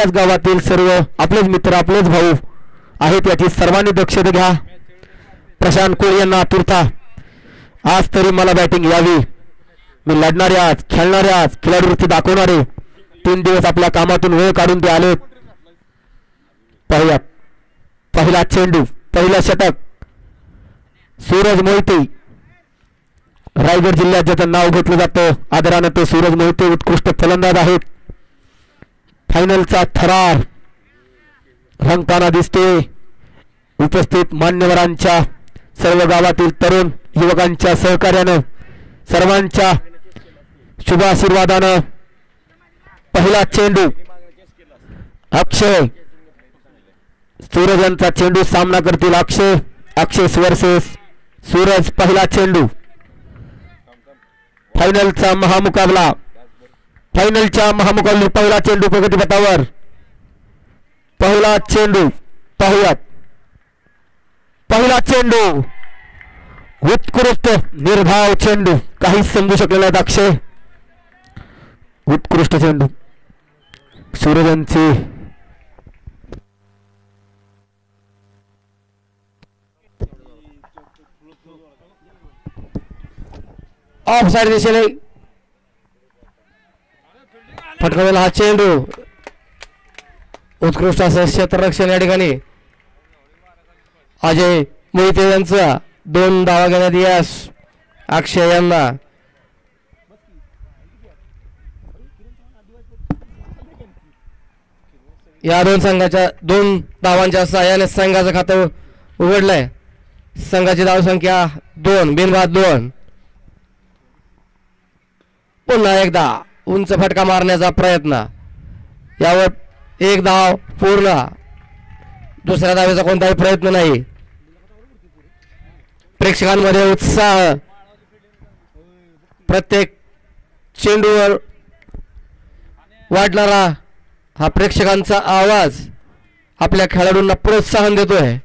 आपल्याच गावातील सर्व आपलेच मित्र आपलेच भाऊ आहेत याची सर्वांनी दक्षता घ्या. प्रशांत कोळी यांना आतुरता आज तरी मला बॅटिंग यावी. मी लढणाऱ्या खेळणाऱ्या खेळाडूवृत्ती दाखवणारे 3 दिवस आपल्या कामातून वेळ काढून ते आले. पहिला चेंडू पहिला षटक सूरज मोहिते रायगड जिल्ह्यात ज्याचं नाव घेतलं जातं आदरानं ते सूरज मोहिते उत्कृष्ट फलंदाज आहेत. फायनलचा थरार रंगताना दिसते. उपस्थित मान्यवरांच्या सर्व गावातील तरुण युवकांच्या सहकार्यानं सर्वांच्या शुभ आशीर्वादानं पहिला चेंडू अक्षय सूरज यांचा चेंडू सामना करतील. अक्षय वर्सेस सूरज. पहिला चेंडू फायनलचा महामुकाबला फायनलच्या महामुकाबला पहिला चेंडू प्रगतीपथावर. पहिला चेंडू पाहूयात. पहिला चेंडू उत्कृष्ट निर्धाव चेंडू काहीच समजू शकलेला आहे. अक्षय उत्कृष्ट चेंडू सूरजांची ऑफ साइड दिशेने फटकावलेला हा चेंडू उत्कृष्ट असं क्षेत्ररक्षण या ठिकाणी अजय मोहिते यांचा 2 धावा घेण्यात यश. अक्षय यांना या 2 संघाच्या 2 धावांच्या सहाय्याने संघाचं खातं उघडलंय. संघाची धाव संख्या 2 बिनबाद 2. पुन्हा एकदा उंच फटका मारण्याचा प्रयत्न. यावर 1 धाव पूर्ण. दुसऱ्या धावेचा कोणताही प्रयत्न नाही. प्रेक्षकांमध्ये उत्साह. प्रत्येक चेंडूवर वाढणारा हा प्रेक्षकांचा आवाज आपल्या खेळाडूंना प्रोत्साहन देतोय.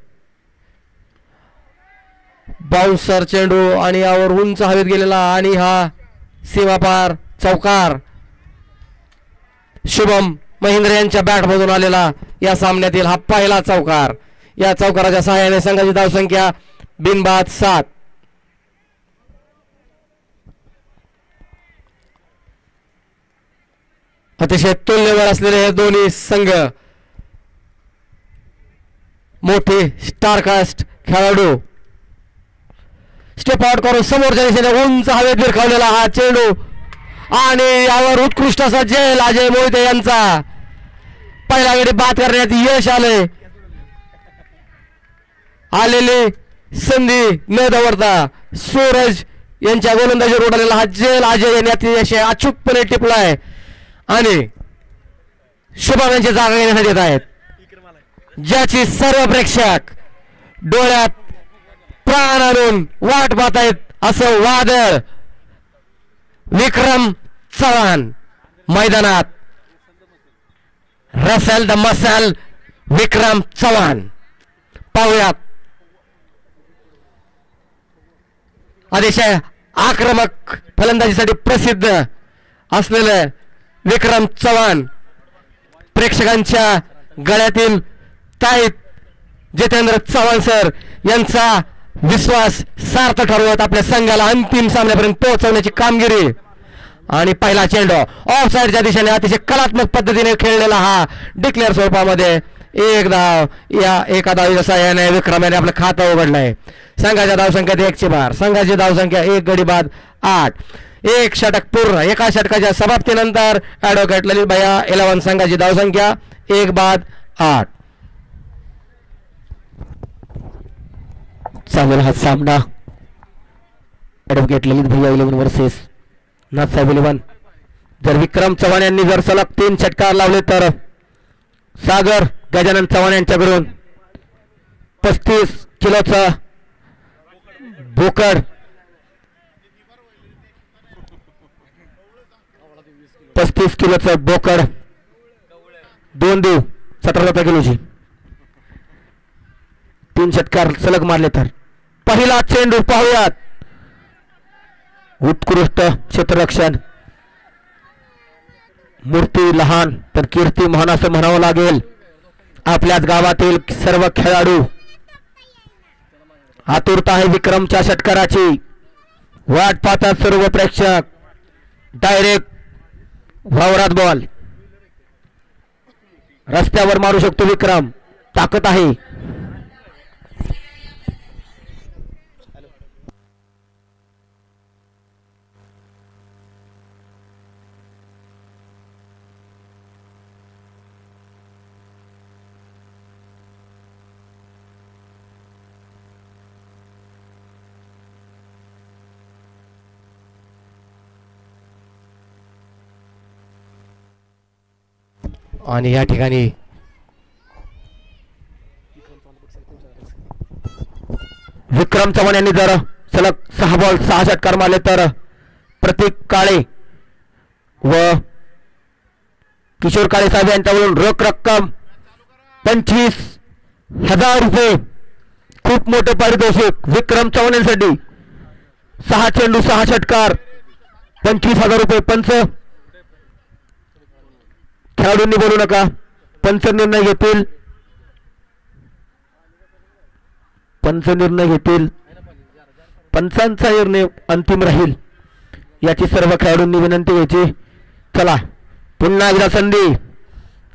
बाउन्सर चेंडू आणि यावर उंच हवेत गेलेला आणि हा सीमापार चौकार. शुभम महेंद्र यांच्या बॅटमधून आलेला या सामन्यातील हा पहिला चौकार. या चौकाराच्या सहाय्याने संघाची धावसंख्या बिनबाद 7. अतिशय तुल्यबळ असलेले हे दोन्ही संघ मोठे स्टारकास्ट खेळाडू. स्टेप आउट करून समोरच्या दिशेने उंच हवेत विरखावलेला हा चेंडू आणि यावर उत्कृष्ट असा झेल अजय मोहिते यांचा. पहिल्या गडी बाद करण्यात यश आलेली संधी न दवडता सूरज यांच्या गोलंदाजीवर उडालेला हा झेल अजय यांनी अतिशय अचूकपणे टिपलाय आणि शुभम यांची जागा घेण्यासाठी येत आहेत. ज्याची सर्व प्रेक्षक डोळ्यात प्राण आणून वाट पाहत आहेत असं वादळ. विक्रम चव्हाण मैदानात. रसल द मसल विक्रम चव्हाण. पाहूयात. अतिशय आक्रमक फलंदाजीसाठी प्रसिद्ध असलेलं विक्रम चव्हाण प्रेक्षकांच्या गळ्यातील ताईत जितेंद्र चव्हाण सर यांचा विश्वास सार्थ ठरवत आपल्या संघाला अंतिम सामन्यापर्यंत पोहोचवण्याची कामगिरी. आणि पहिला चेंडू ऑफ साइडच्या दिशेने अतिशय कलात्मक पद्धतीने खेळलेला हा डिक्लेअर स्वरूपामध्ये 1 धाव. या एका धावीच्या सहाय्याने विक्रम याने आपलं खातं उघडलंय. संघाच्या धावसंख्येत 1ची भर. संघाची धावसंख्या 1 गडी बाद 8. 1 षटक पूर्ण. एका षटकाच्या समाप्तीनंतर ॲडव्होकेट ललित भैया 11 संघाची धावसंख्या 1 बाद 8. चालेल हा सामना ॲडव्होकेट ललित भैया 11 वर्सेस नाथसाहेब 11. जर विक्रम चव्हाण यांनी जर सलग 3 षटकार लावले तर सागर गजानन चव्हाण यांच्याकडून 35 किलोचा बोकड 35 किलोचं बोकड 2 देऊ 17 किलोची 3 षटकार सलग मारले तर. पहिला चेंडू पाहूयात. उत्कृष्ट क्षेत्ररक्षण मूर्ती लहान तर कीर्ती महान असं म्हणावं लागेल. आपल्याच गावातील सर्व खेळाडू आतुरता आहे विक्रमच्या षटकाराची. वाट पाहतात सर्व प्रेक्षक. डायरेक्ट वावरात बॉल रस्त्यावर मारू शकतो विक्रम. ताकद आहे. आणि या ठिकाणी विक्रम चव्हाण यांनी जर सलग 6 बॉल 6 षटकार मारले तर प्रतीक काळे व किशोर काळे साहेब यांच्याकडून रोख रक्कम 25,000 रुपये. खूप मोठे पारितोषिक विक्रम चव्हाण यांसाठी. 6 चेंडू 6 षटकार 25,000 रुपये. पंच खेळाडूंनी बोलू नका. पंच निर्णय घेतील. पंच निर्णय घेतील. पंचांचा निर्णय अंतिम राहील याची सर्व खेळाडूंनी विनंती घ्यायची. चला पुन्हा एकदा संधी.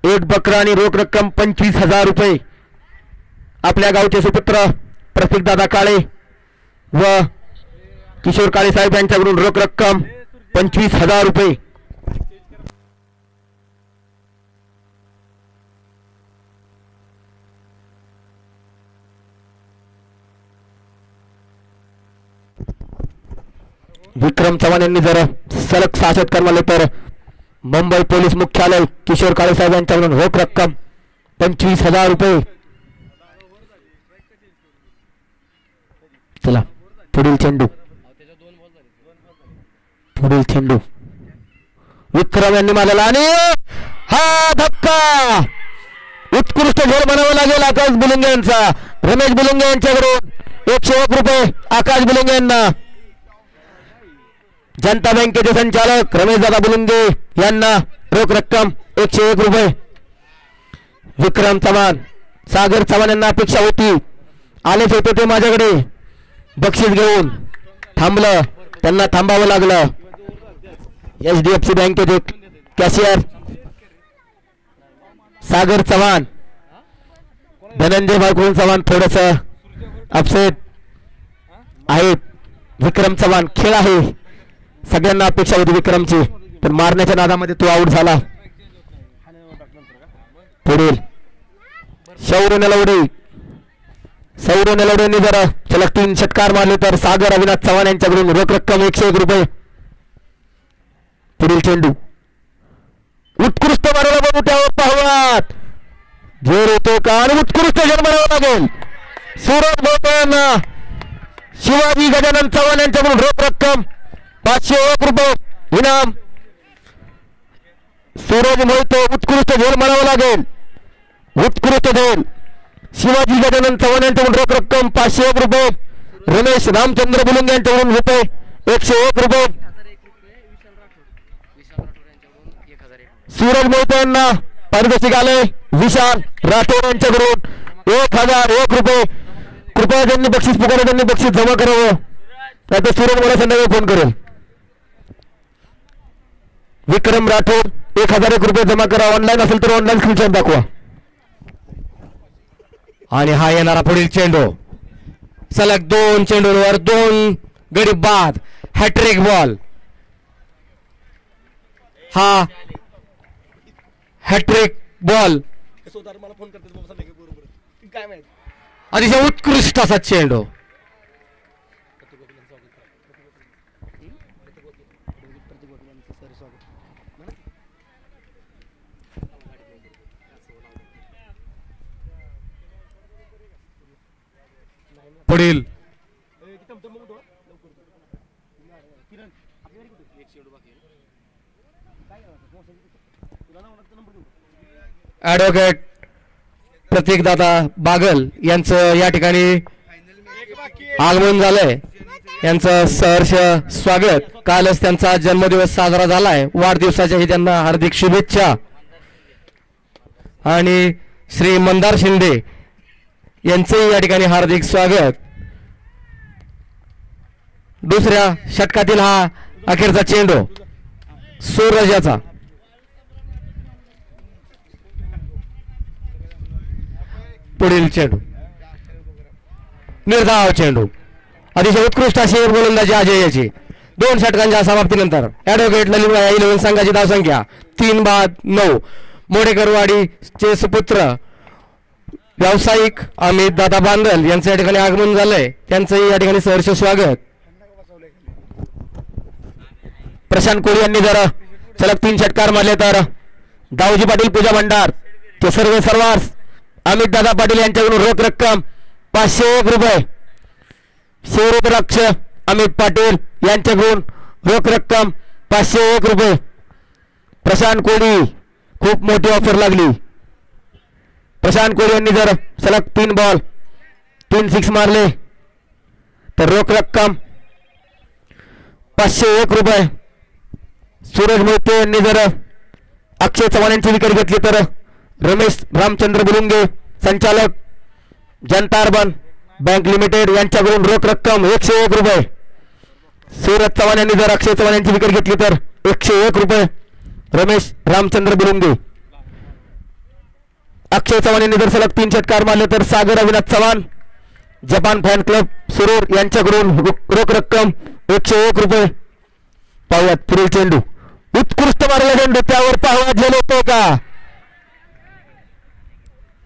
एक बकरा आणि रोख रक्कम 25,000 रुपये. आपल्या गावचे सुपुत्र प्रतीक दादा काळे व किशोर काळे साहेब यांच्याकडून रोख रक्कम 25,000 रुपये. विक्रम चव्हाण यांनी जर सलग 6 षटकार मारले तर मुंबई पोलीस मुख्यालय किशोर काळे साहेब यांच्याकडून रोख रक्कम 25,000 रुपये. चला पुढील चेंडू. पुढील चेंडू विक्रम यांनी मारलेला आणि हा धक्का. उत्कृष्ट गोल म्हणावं लागेल आकाश बुलुंगे यांचा. रमेश बुलुंगे यांच्याकडून 101 रुपये आकाश बुलुंगे यांना. जनता बँकेचे संचालक रमेश दादा बुलुंगे यांना रोख रक्कम 101 रुपये. विक्रम चव्हाण सागर चव्हाण यांना अपेक्षा होती. आलेच होते ते माझ्याकडे बक्षीस घेऊन. थांबलं. त्यांना थांबावं लागलं. HDFC बँकेचे कॅशियर सागर चव्हाण धनंजय भाई चव्हाण थोडस अपसेट आहेत. विक्रम चव्हाण खेळ आहे. सगळ्यांना अपेक्षा होती विक्रमची पण मारण्याच्या नादामध्ये तो आउट झाला. पुढील शौर्य नलवडे. शौर्य नलवडेंनी जर सलग 3 षटकार मारले तर सागर अविनाश चव्हाण यांच्याकडून रोख रक्कम 101 रुपये. पुढील चेंडू उत्कृष्ट मारायला बघू त्यावर पाहूयात. जोर होतो का आणि उत्कृष्ट जन्म मारावं लागेल. सूरज मोहिते यांना शिवाजी गजानन चव्हाण यांच्याकडून रोख रक्कम 501 रुपये इनाम. सूरज मोहिते उत्कृष्ट झोल म्हणावं लागेल. उत्कृष्ट झोल. शिवाजी गजानन चव्हाण यांच्याकडून रोख रक्कम 501 रुपये. रमेश रामचंद्र बुलुंगे यांच्याकडून रुपये 101 रुपये. सूरज मोहिते यांना पारितोषिक आले. विशाल राठोड यांच्याकडून 1,001 रुपये. कृपया ज्यांनी बक्षीस पुकारले त्यांनी बक्षीस जमा करावं. नाहीतर सूरज मला संध्याकाळी फोन करेल. विक्रम राठोड 1,001 रुपये जमा करा. ऑनलाईन असेल तर ऑनलाईन स्क्रीनशॉट दाखवा. आणि हा येणारा पुढील चेंडू सलग 2 चेंडूंवर 2 गडी बाद. Hat trick ball. हा हॅट्रिक बॉल. अतिशय उत्कृष्ट असा चेंडू. पुढील ऍडव्होकेट प्रतीकदादा बागल यांचं या ठिकाणी आगमन झालंय. यांचं सहर्ष स्वागत. कालच त्यांचा जन्मदिवस साजरा झालाय. वाढदिवसाच्याही त्यांना हार्दिक शुभेच्छा. आणि श्री मंदार शिंदे यांचेही या ठिकाणी हार्दिक स्वागत. दुसऱ्या षटकातील हा अखेरचा चेंडू सूरजाचा. पुढील चेंडू निर्धाव चेंडू. अतिशय उत्कृष्ट अशी गोलंदाजी अजय याची. 2 षटकांच्या समाप्तीनंतर ॲडव्होकेट ललितभाई 11 संघाची धावसंख्या 3-9. मोडेकरवाडीचे सुपुत्र व्यावसायिक अमित दादा बांदल यांचं या ठिकाणी आगमन झालंय. त्यांचंही या ठिकाणी सहर्ष स्वागत. प्रशांत कोळी यांनी जर सलग 3 षटकार मारले तर दाऊजी पाटील पूजा भंडार ते सर्वार्स अमित दादा पाटील यांच्याकडून रोख रक्कम 501 रुपये. शिवरुद्राक्ष अमित पाटील यांच्याकडून रोख रक्कम 501 रुपये. प्रशांत कोळी खूप मोठी ऑफर लागली. प्रशांत कोळी यांनी जर सलग 3 बॉल 3 सिक्स मारले तर रोख रक्कम 501 रुपये. सूरज मोहिते यांनी जर अक्षय चव्हाण यांची विकेट घेतली तर रमेश रामचंद्र बुलुंगे संचालक जनता अर्बन बँक लिमिटेड यांच्याकडून रोख रक्कम 101 रुपये. सूरज चव्हाण यांनी जर अक्षय चव्हाण यांची विकेट घेतली तर 101 रुपये. रमेश रामचंद्र बुलुंगे. अक्षय चव्हाण यांनी जर सलग 3 षटकार मारले तर Sagar Avinath Chavan Japan fan club Surur यांच्याकडून रोख रक्कम 101 रुपये. पाहूयात पुढील चेंडू. उत्कृष्ट मारला चेंडू. त्यावर पाहूयात झेल होतो का.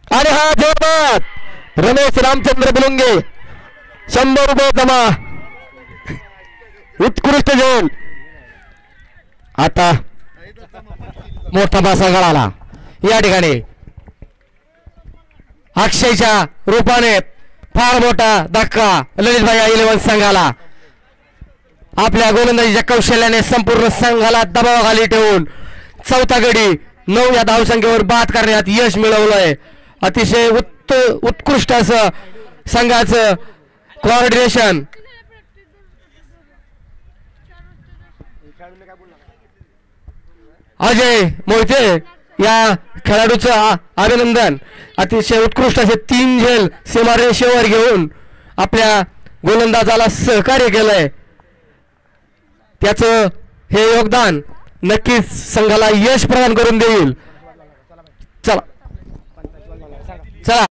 आणि हा जोरदार रमेश रामचंद्र बुलुंगे 100 रुपये जमा. उत्कृष्ट झेल. आता मोठा पासा गळाला या ठिकाणी. अक्षयच्या रूपाने फार मोठा धक्का ललितभाई 11 संघाला. आपल्या गोलंदाजीच्या कौशल्याने संपूर्ण संघाला दबावाखाली ठेवून चौथा गडी 9 या धावसंख्येवर बाद करण्यात यश मिळवलंय. अतिशय उत्कृष्ट असं संघाचं कोऑर्डिनेशन. अजय मोहिते या खेळाडूचं अभिनंदन. अतिशय उत्कृष्ट असे 3 झेल सीमारेषेवर घेऊन आपल्या गोलंदाजाला सहकार्य केलंय. त्याचं हे योगदान नक्कीच संघाला यश प्रदान करून देईल. चला चला.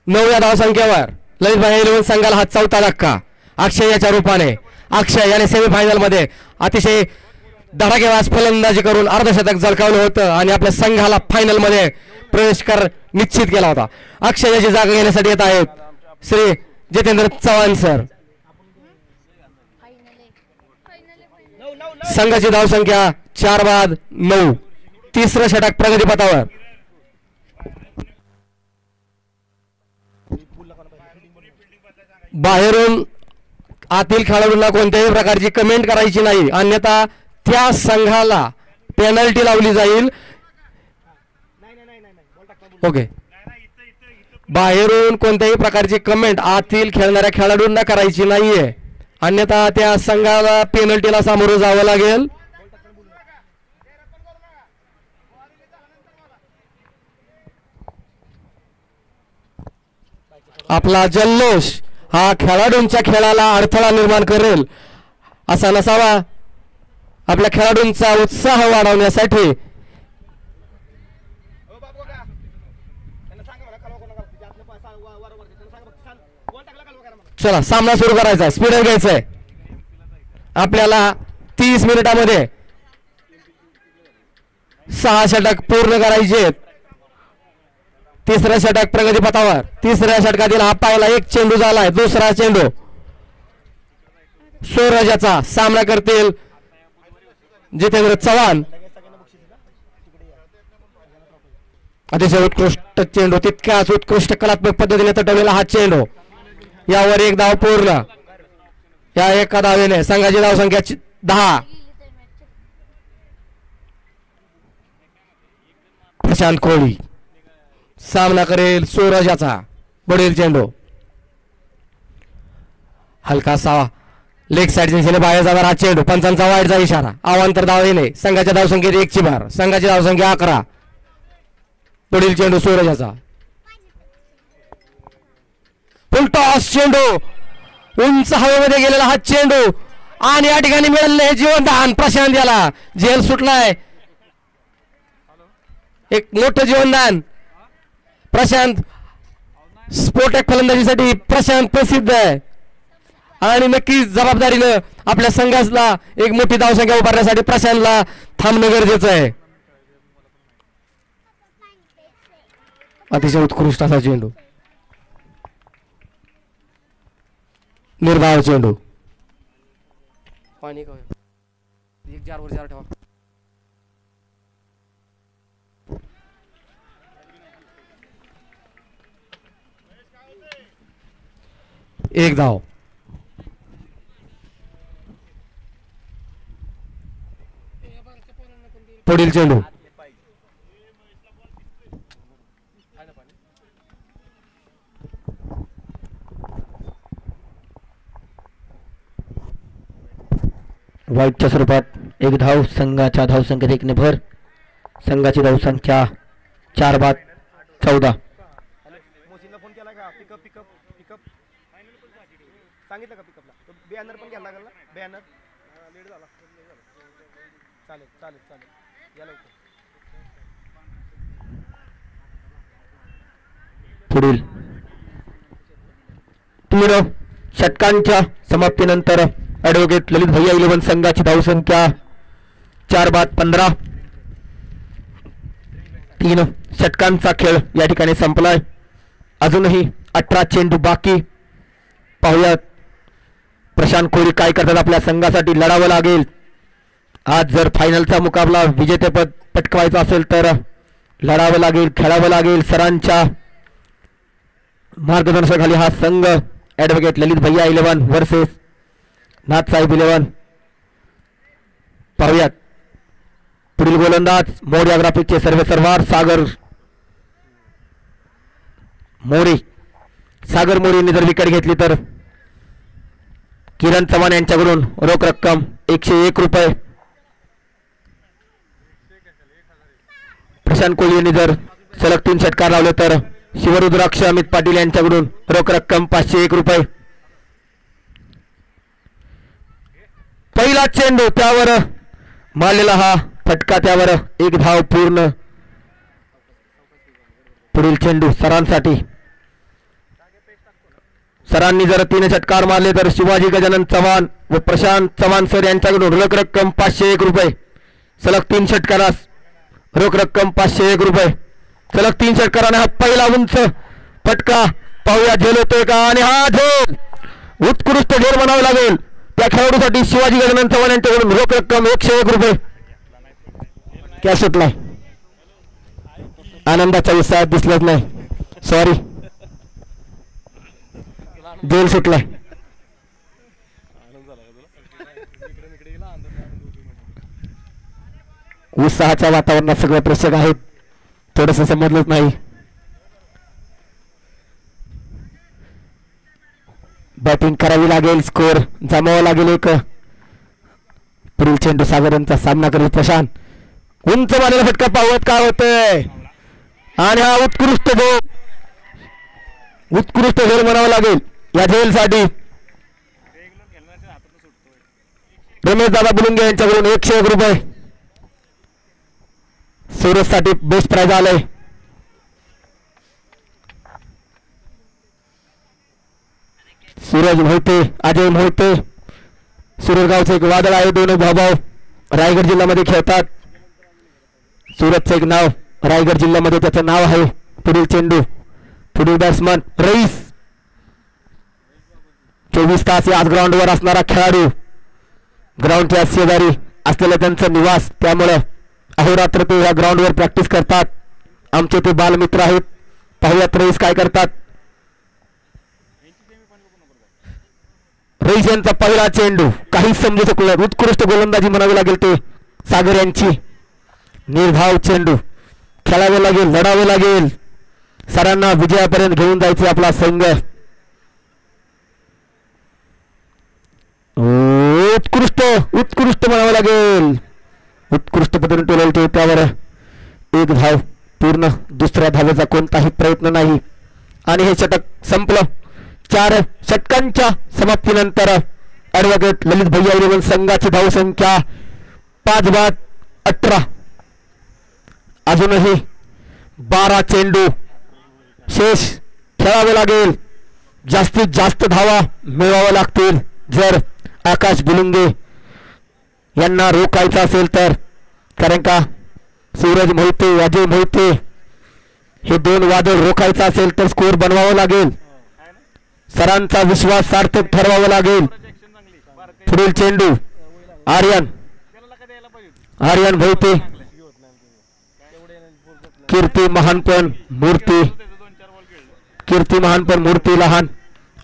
नवव्या धावसंख्येवर ललितभाई 11 संघाला हा चौथा धक्का. अक्षय याच्या रूपाने. अक्षय याने सेमीफायनल मध्ये अतिशय धडाकेबाज फलंदाजी करून अर्धशतक झळकावलं होतं आणि आपल्या संघाला फायनल मध्ये प्रवेश कर निश्चित केला होता. अक्षय याची जागा घेण्यासाठी येत आहेत श्री जितेंद्र चव्हाण सर. संघाची धावसंख्या 4-9. तिसरं षटक प्रगतीपथावर. बाहेरून आतील खेळाडूंना कोणत्याही प्रकारची कमेंट करायची नाही, अन्यथा त्या संघाला पेनल्टी लावली जाईल. ओके. बाहेरून कोणत्याही प्रकारची कमेंट आतील खेळणाऱ्या खेळाडूंना करायची नाहीये, अन्यथा त्या संघाला पेनल्टीला सामोरं जावं लागेल. आपला जल्लोष हा खेळाडूंच्या खेळाला अडथळा निर्माण करेल असा नसावा. आपल्या खेळाडूंचा उत्साह वाढवण्यासाठी चला सामना सुरू करायचा, स्पीड घ्यायचंय आपल्याला. 30 मिनिटामध्ये 6 षटक पूर्ण करायचे. तिसरा षटक प्रगतीपथावर. तिसऱ्या षटकातील हा पाहिला एक चेंडू झालाय. दुसरा चेंडू सूरजाचा सामना करतील जितेंद्र चव्हाण. अतिशय उत्कृष्ट चेंडू, तितक्याच उत्कृष्ट कलात्मक पद्धतीने तटवलेला हा चेंडू. यावर एक धाव पूर्ण. या एका धावेने संघाची धावसंख्या 10. प्रशांत कोळी सामना करेल सूरजाचा. पुढील चेंडू हलकासा लेग साइड दिशेने बाहेर जाणार हा चेंडू. पंचांचा वाईटचा इशारा. अवांतर धाव येणे. संघाच्या धावसंख्येत 1 ची भर. संघाची धावसंख्या 11. पुढील चेंडू सूरजाचा. फुलटॉस चेंडू उंच हवेमध्ये गेलेला हा चेंडू आणि या ठिकाणी मिळालेलं हे जीवनदान प्रशांत याला. झेल सुटलाय. एक मोठं जीवनदान प्रशांत. स्फोटक फलंदाजीसाठी प्रशांत प्रसिद्ध आहे आणि नक्कीच जबाबदारीनं आपल्या संघाला एक मोठी धावसंख्या उभारण्यासाठी प्रशांतला थांबणं गरजेचं आहे. अतिशय उत्कृष्ट असा चेंडू. निर्धाव चेंडू. पाणी एक जार वर जार ठेवा. एक धाव. पुढील चेंडू वाईटच्या स्वरूपात एक धाव. संघाच्या धावसंख्येत 1 ने भर. संघाची धावसंख्या 4-14. सांगितलं का पिकअपला बॅनर पण घ्यायला लागला ना. बॅनर लेट झाला. चालेल चालेल चालेल या लवकर. पुढील 3 षटकांच्या समाप्तीनंतर ॲडव्होकेट ललित भैया 11 संघाची धावसंख्या 4-15. 3 षटकांचा खेळ या ठिकाणी संपलाय. अजूनही 18 चेंडू बाकी. पाहूयात प्रशांत कोळी काय करतात. आपल्या संघासाठी लढावं लागेल. आज जर फायनलचा मुकाबला विजेतेपद पटकवायचा असेल तर लढावं लागेल, खेळावं लागेल. सरांच्या मार्गदर्शनाखाली हा संघ ॲडव्होकेट ललित भैया 11 वर्सेस नाथसाहेब 11. पाहूयात पुढील गोलंदाज मोर्या ग्राफिकचे सर्वेसर्वार सागर मोरे. सागर मोरेंनी जर विकेट घेतली तर किरण चव्हाण यांच्याकडून रोख रक्कम 101 रुपये. प्रशांत कोळी यांनी जर सलग 3 षटकार लावले तर शिवरुद्राक्ष अमित पाटील यांच्याकडून रोख रक्कम 501 रुपये. पहिला चेंडू त्यावर मारलेला हा फटका, त्यावर 1 धाव पूर्ण. पुढील चेंडू सरांसाठी. सरांनी जर 3 षटकार मारले तर शिवाजी गजानन चव्हाण व प्रशांत चव्हाण सर यांच्याकडून रोख रक्कम 501 रुपये. सलग 3 षटकारास रोख रक्कम 501 रुपये. सलग 3 षटकाराने हा पहिला उंच फटका. पाहूया झेल होतोय का. आणि हा झेल, उत्कृष्ट झेल म्हणावं लागेल त्या खेळाडूसाठी. शिवाजी गजानन चव्हाण यांच्याकडून रोख रक्कम 101 रुपये. क्या सुटलाय. आनंदाच्या उत्साहात दिसलंच नाही. सॉरी, झेल सुटलाय. उत्साहाच्या वातावरणात सगळे प्रेक्षक आहेत. थोडंसं समजलंच नाही. बॅटिंग करावी लागेल, स्कोर जमावा लागेल एक. पुढील चेंडू सागर यांचा सामना करेल प्रशांत. उंच मारलेला फटका पाहत काय होतंय आणि हा उत्कृष्ट गोल म्हणावा लागेल या झेलसाठी. रमेश दादा बुलुंगे यांच्याकडून 101 रुपये. सूरज साठी बेस्ट प्राइज आलंय. सूरज मोहिते, अजय मोहिते, सूरजगावचे एक वादळ आहे. दोन भाऊ रायगड जिल्ह्यामध्ये खेळतात. सूरजचं एक नाव रायगड जिल्ह्यामध्ये त्याचं नाव आहे. पुढील चेंडू, पुढील बॅट्समन रईस. 24 तास याच ग्राउंडवर असणारा खेळाडू, ग्राउंडच्या शेजारी असलेलं त्यांचं निवास, त्यामुळं अहोरात्र ते या ग्राउंडवर प्रॅक्टिस करतात. आमचे ते बालमित्र आहेत. पाहुयात रईस काय करतात. रईस यांचा पहिला चेंडू काहीच समजू शकलो. उत्कृष्ट गोलंदाजी म्हणावी लागेल ते सागर यांची. निर्धाव चेंडू खेळावे लागेल, लढावे लागेल. सरांना विजयापर्यंत घेऊन जायचे आपला संघ. उत्कृष्ट म्हणावं लागेल. उत्कृष्ट पद्धतीने टोलवतो त्यावर एक धाव. पूर्ण दुसऱ्या धावेचा कोणताही प्रयत्न नाही आणि हे षटक संपलं. 4 षटकांच्या समाप्तीनंतर ॲडव्होकेट ललित भैया इलेव्हन संघाची धावसंख्या 5/18. अजूनही 12 चेंडू शेष खेळावे लागेल. जास्तीत जास्त धावा मिळवाव्या लागतील जर आकाश बुलुंगे यांना रोखायचं असेल तर. कारण का सूरज मोहिते, अजय मोहिते हे 2 वादळ रोखायचं असेल तर स्कोर बनवावं लागेल. सरांचा विश्वास सार्थक ठरवावा लागेल. पुढील चेंडू आर्यन मोहिते, कीर्ती महानपण मूर्ती लहान.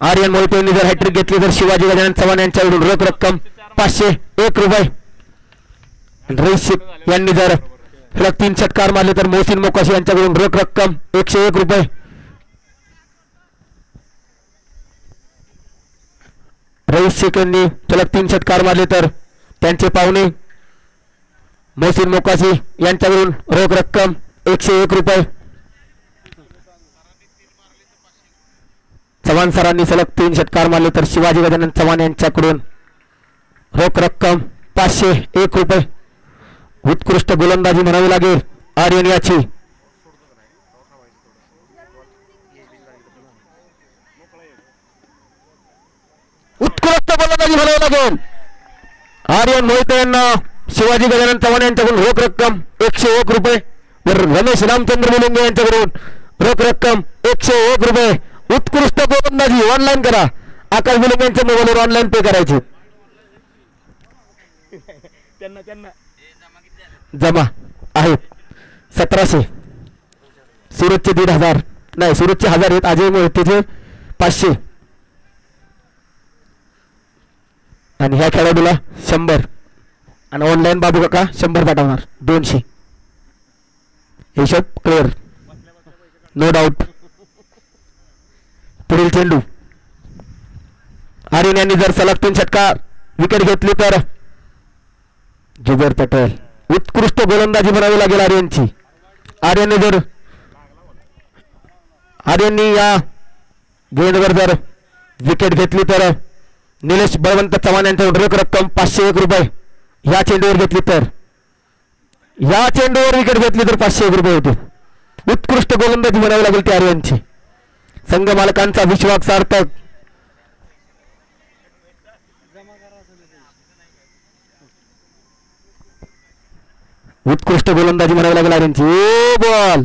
आर्यन मोहिते यांनी जर हॅट्रिक घेतली तर शिवाजी गजानन चव्हाण यांच्याकडून रोख रक्कम 501 रुपये. रईस यांनी जर सलग 3 षटकार मारले तर मोहसिन मोकाशी यांच्याकडून रोख रक्कम 101 रुपये. रईस शेख यांनी सलग 3 षटकार मारले तर त्यांचे पाहुणे मोहसिन मोकाशी यांच्याकडून रोख रक्कम 101 रुपये. चव्हाण सरांनी सलग 3 षटकार मारले तर शिवाजी गजानन चव्हाण यांच्याकडून रोख रक्कम 501 रुपये. उत्कृष्ट गोलंदाजी म्हणावी लागेल आर्यन याची. उत्कृष्ट गोलंदाजी म्हणावी लागेल आर्यन मोहिते यांना. शिवाजी गजानन चव्हाण यांच्याकडून रोख रक्कम 101 रुपये व रमेश रामचंद्र बुलुंगे यांच्याकडून रोख रक्कम 101 रुपये. उत्कृष्ट गोलंदाजी. ऑनलाईन करा. आकाश बुलुंगे यांच्या मोबाईलवर ऑनलाईन पे करायचे. जमा आहेत 1700. सूरजचे 1500 नाही, सूरजचे 1000 आहेत. अजय मोहितेचे 500 आणि ह्या खेळाडूला 100 आणि ऑनलाईन बाबू काका 100 पाठवणार. 200. हिशोब क्लिअर, नो डाऊट. पुढील चेंडू आर्यन यांनी जर सलग 3 षटकार विकेट घेतली तर जुबेर पटेल. उत्कृष्ट गोलंदाजी म्हणावी लागेल आर्यनची. आर्यननी या गेंदवर जर विकेट घेतली तर निलेश बळवंत चव्हाण यांच्याकडून रोख रक्कम 501 रुपये. या चेंडूवर घेतली तर विकेट घेतली तर 501 रुपये होते. उत्कृष्ट गोलंदाजी म्हणावी लागेल ती आर्यनची. संघ मालकांचा विश्वास सार्थक. उत्कृष्ट गोलंदाजी म्हणावी लागेल आर्यनची. ओ बॉल,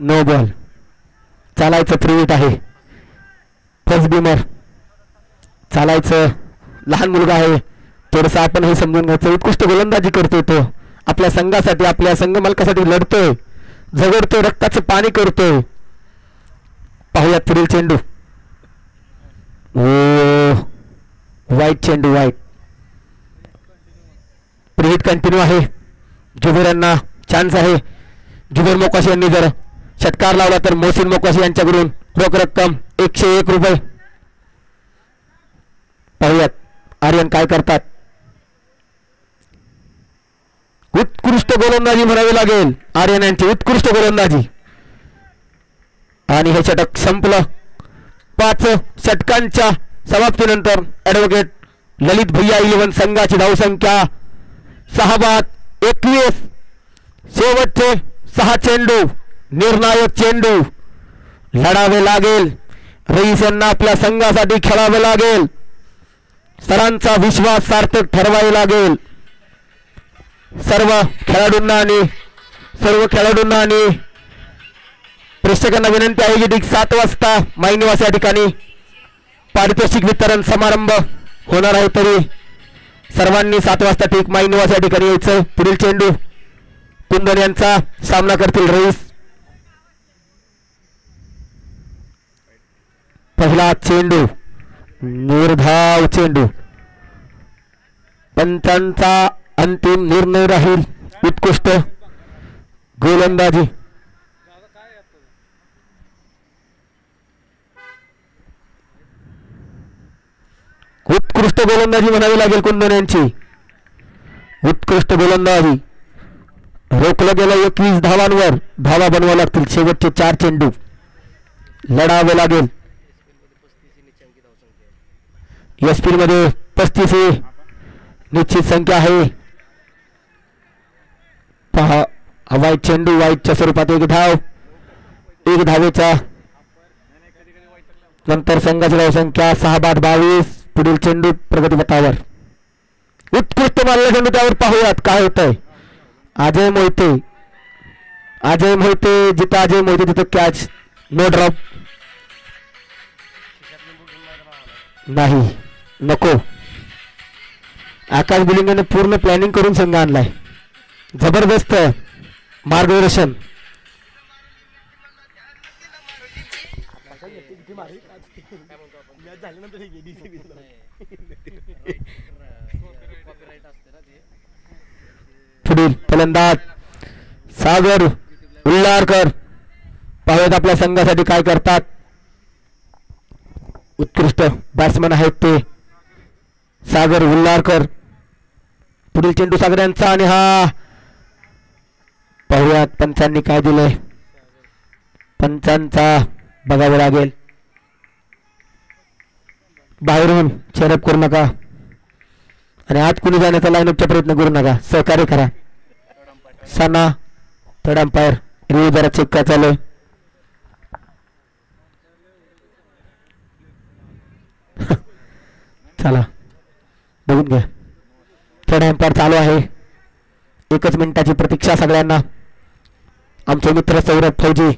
नो बॉल. चालायचं 3 विकेट आहे. फर्स्ट बिमर चालायचं. लहान मुलगा आहे, थोडंसं आपण हे समजून घ्यायचं. उत्कृष्ट गोलंदाजी करतोय तो. आपल्या संघासाठी, आपल्या संघ मालकासाठी लढतोय, झगडतोय, रक्ताचं पाणी करतोय. पाहूयात पुढील चेंडू. वाईट चेंडू, वाईट. प्रीहिट कंटिन्यू आहे. जुबेर यांना चान्स आहे. जुबेर मोकाशी यांनी जर षटकार लावला तर मोहसिन मोकाशी यांच्याकडून रोख रक्कम 101 रुपये. पाहूयात आर्यन काय करतात. उत्कृष्ट गोलंदाजी म्हणावी लागेल आर्यन यांची, उत्कृष्ट गोलंदाजी. आणि हे षटक संपलं. 5 षटकांच्या समाप्तीनंतर ॲडव्होकेट ललित भैया 11 संघाची धावसंख्या 6-21. शेवटचे 6 चेंडू, निर्णायक चेंडू लढावे लागेल. रईस यांना आपल्या संघासाठी खेळावे लागेल. सरांचा विश्वास सार्थक ठरवावे लागेल. सर्व खेळाडूंना आणि प्रेक्षकांना विनंती आहे की ठीक 7 वाजता माई निवास या ठिकाणी पारितोषिक वितरण समारंभ होणार आहे. तरी सर्वांनी 7 वाजता ठीक माई निवास या ठिकाणी यायचं. पुढील चेंडू कुंदन यांचा सामना करतील रईस. पहिला चेंडू निर्धाव चेंडू. पंचांचा अंतिम निर्णय राहील. उत्कृष्ट गोलंदाजी. उत्कृष्ट गोलंदाजी म्हणावी लागेल कुंदन यांची. उत्कृष्ट गोलंदाजी. रोखलं गेलं 21 धावांवर. धावा बनवाव्या लागतील. शेवटचे 4 चेंडू लढावे लागेल. एसपी मध्ये 35 ही निश्चित संख्या आहे. पहा वाईट चेंडू, वाईटच्या स्वरूपात 1 धाव. 1 धावेचा नंतर संघाची धावसंख्या 6-22. पुढील चेंडू प्रगतीपथावर. उत्कृष्ट मारला चेंडू, त्यावर पाहूयात काय होतंय. अजय मोहिते जिथं अजय मोहिते तिथं कॅच. नो ड्रॉप नाही, नको. आकाश बिलिंगने पूर्ण प्लॅनिंग करून संघ आणलाय. जबरदस्त मार्गदर्शन. पुढील फलंदाज सागर उल्लारकर. पाहूयात आपल्या संघासाठी काय करतात. उत्कृष्ट बॅट्समन आहेत ते सागर उल्लारकर. पुढील चेंडू सागर यांचा आणि हा पाहूयात पंचांनी काय दिलंय. पंचांचा बघावं लागेल. बाहेरून चेरप करू नका आणि आत कुणी जाण्याचा लाईनअपचा प्रयत्न करू नका. सहकार्य करा. सना थर्ड अंपायर रिव्ह्यू जरा चेक काय चालू. चला बघून घ्या. थर्ड अंपायर चालू आहे. 1 मिनिटाची प्रतीक्षा सगळ्यांना. आमचे मित्र सौरभ फौजी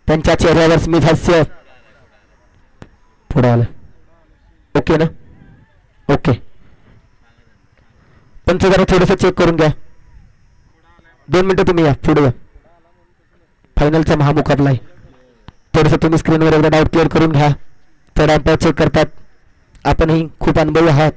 त्यांच्या चेहऱ्यावर स्मित हास्य. पुढे आलं. ओके ना, ओके. पंच जरा थोडंसं चेक करून घ्या. 2 मिनिटं तुम्ही या पुढे या. फायनलचा महामुकाबला आहे. थोडंसं तुम्ही स्क्रीनवर एकदा डाऊट क्लिअर करून घ्या. थर्ड अंपायर चेक करतात. आपणही खूप अनुभवी आहात.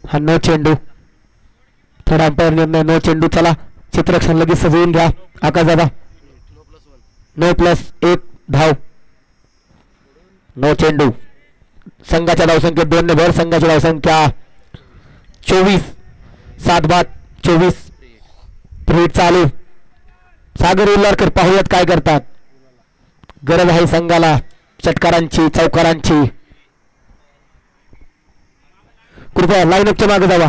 हा नो चेंडू. थर्ड अंपायर निर्णय नो चेंडू. चला चित्रक्षण लगेच सजवून घ्या. आकाश दादा. नो प्लस 1 धाव. नो चेंडू. संघाच्या धावसंख्येत 2 ने भर. संघाची धावसंख्या 24. 7-24. फ्रीड चालू. सागर उल्लारकर पाहूयात काय करतात. गरज आहे संघाला षटकारांची, चौकारांची. कृपया लाईनअपच्या मागे जावा.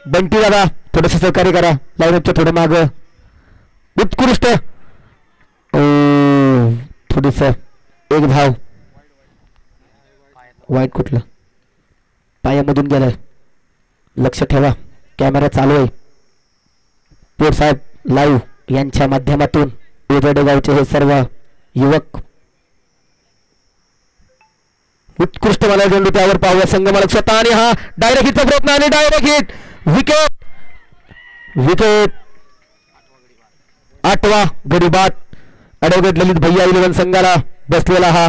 बंटी दादा थोडंसं सहकार्य करा. लाईनअपच्या थोडं मागं. उत्कृष्ट छोटीसं एक धाव. वाईट कुठलं पायामधून गेलाय. लक्ष ठेवा, कॅमेरा चालू आहे. पोर साहेब लाईव्ह यांच्या माध्यमातून वेगवेगळे गावचे हे सर्व युवक उत्कृष्ट मला चेंडू त्यावर पाहूया. संघ मालक स्वतः आणि हा डायरेक्ट हिटचा प्रयत्न आणि डायरेक्ट हिट. Wicket wicket. 8वा गडी बाद. ॲडव्होकेट ललित भैया 11 संघाला बसलेला हा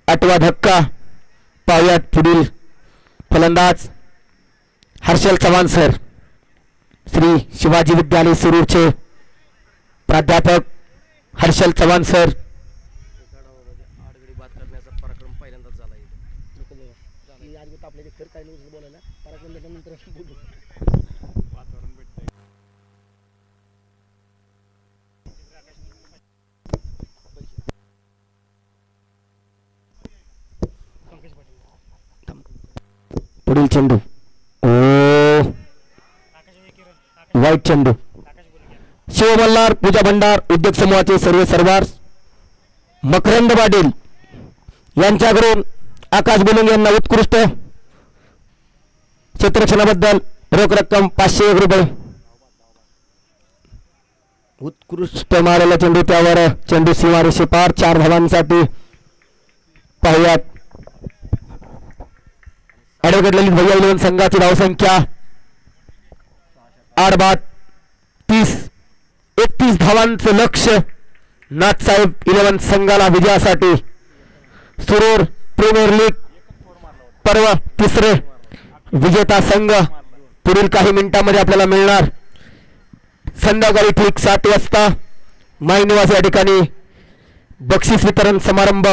8वा धक्का. पाहूयात पुढील फलंदाज हर्षल चव्हाण सर, श्री शिवाजी विद्यालय सुरूरचे प्राध्यापक हर्षल चव्हाण सर. पुढील चेंडू वाईट चेंडू. शिव मल्हार, पूजा भंडार उद्योग समूहाचे सर्व सरदार मकरंद पाटील यांच्याकडून आकाश बुलुंग यांना उत्कृष्ट क्षेत्ररक्षणाबद्दल रोख रक्कम 501 रुपये. उत्कृष्ट मारलेला चेंडू त्यावर चेंडू सीमारेषे पार. 4 धावांसाठी. पाहुयात ॲडव्होकेट ललित भैया 11 संघाची धावसंख्या 8 बाद 30. 31 धावांचं लक्ष. नाथसाहेब 11 संघाला विजयासाठी. सुरूर प्रीमियर लीग पर्व 3रे विजेता संघ पुढील काही मिनिटांमध्ये आपल्याला मिळणार. संध्याकाळी ठीक 7 वाजता मायनिवास या ठिकाणी बक्षीस वितरण समारंभ